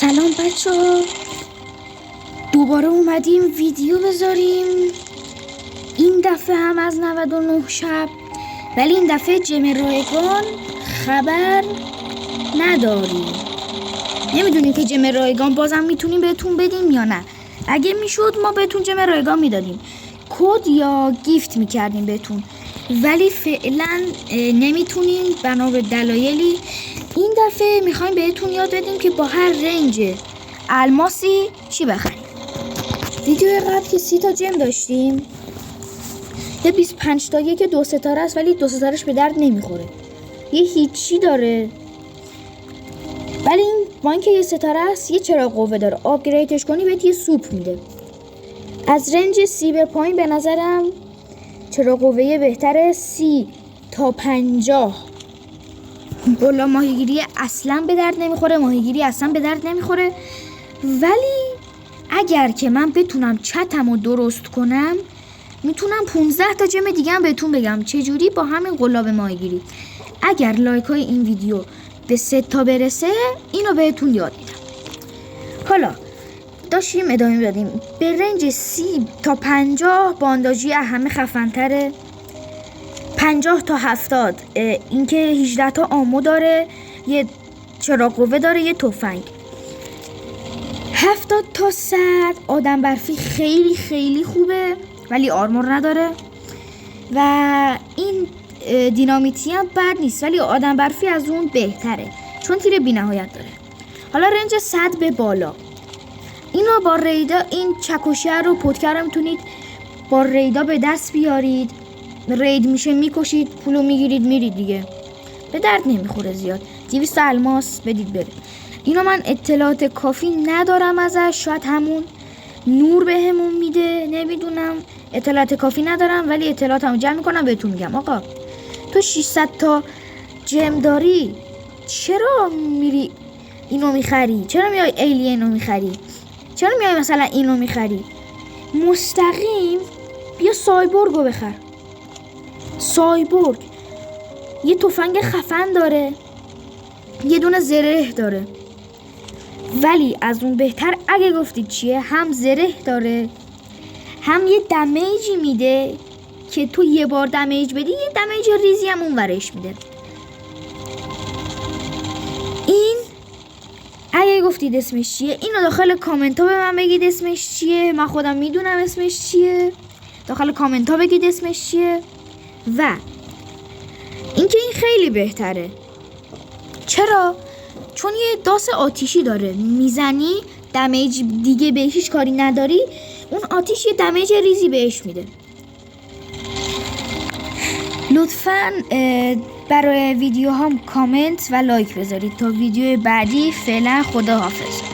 سلام بچه ها، دوباره اومدیم ویدیو بذاریم. این دفعه هم از 99 شب، ولی این دفعه جم رایگان خبر نداریم. نمیدونیم که جم رایگان بازم میتونیم بهتون بدیم یا نه. اگه میشد ما بهتون جم رایگان میدادیم، کد یا گیفت میکردیم بهتون، ولی فعلا نمیتونیم بنا به دلایلی. این دفعه میخوایم بهتون یاد بدیم که با هر رنج الماسی چی بخریم. ویدیو قبل که 30 تا جم داشتیم، یه 25 تاییه که 2 ستاره است، ولی 2 ستارهش به درد نمیخوره. یه هیچی داره، ولی این با اینکه یه ستاره است یه چراغ قوه داره. آپگریدش کنی بهت یه سوپ میده. از رنج 30 به پایین به نظرم چراغ قوه بهتره. 30 تا 50 بالا ماهیگیری اصلا به درد نمیخوره، ماهیگیری اصلا به درد نمیخوره. ولی اگر که من بتونم چتمو درست کنم، میتونم 15 تا جم دیگه هم بهتون بگم چجوری با همین قلاب ماهیگیری. اگر لایک های این ویدیو به 3 تا برسه اینو بهتون یاد میدم. حالا داشتیم ادامه دادیم. به رنج 30 تا 50 بانداجی همه خفن‌تره. 50 تا 70 اینکه 18 تا آمو داره، یه چراغ قوه داره، یه تفنگ. 70 تا 100 آدم برفی خیلی خیلی خوبه ولی آرمور نداره. و این دینامیتی هم بد نیست، ولی آدم برفی از اون بهتره چون تیر بی نهایت داره. حالا رنج 100 به بالا، اینو با ریدا، این چکشه رو پودکر رو میتونید با ریدا به دست بیارید. رید میشه میکشید، پولو میگیرید میرید دیگه، به درد نمیخوره زیاد. 200 الماس بدید بره. اینو من اطلاعات کافی ندارم ازش، شاید همون نور بهمون میده، نمیدونم، اطلاعات کافی ندارم، ولی اطلاعاتمو جمع میکنم بهتون میگم. آقا تو 600 تا جم داری، چرا میری اینو میخری؟ چرا میای ایلینو میخری؟ چرا میای مثلا اینو میخری؟ مستقیم بیا سایبورگو بخر. سایبورگ یه تفنگ خفن داره، یه دونه زره داره، ولی از اون بهتر اگه گفتید چیه، هم زره داره هم یه دمیجی میده که تو یه بار دمیج بدی یه دمیج ریزی هم اون ورش میده. این اگه گفتید اسمش چیه، اینو داخل کامنت ها به من بگید اسمش چیه، من خودم میدونم اسمش چیه. داخل کامنت ها بگید اسمش چیه. و اینکه این خیلی بهتره. چرا؟ چون یه داس آتیشی داره، میزنی دمیج دیگه به هیچ کاری نداری، اون آتیش یه دمیج ریزی بهش میده. لطفاً برای ویدیو هم کامنت و لایک بذارید تا ویدیو بعدی. فعلا خداحافظ.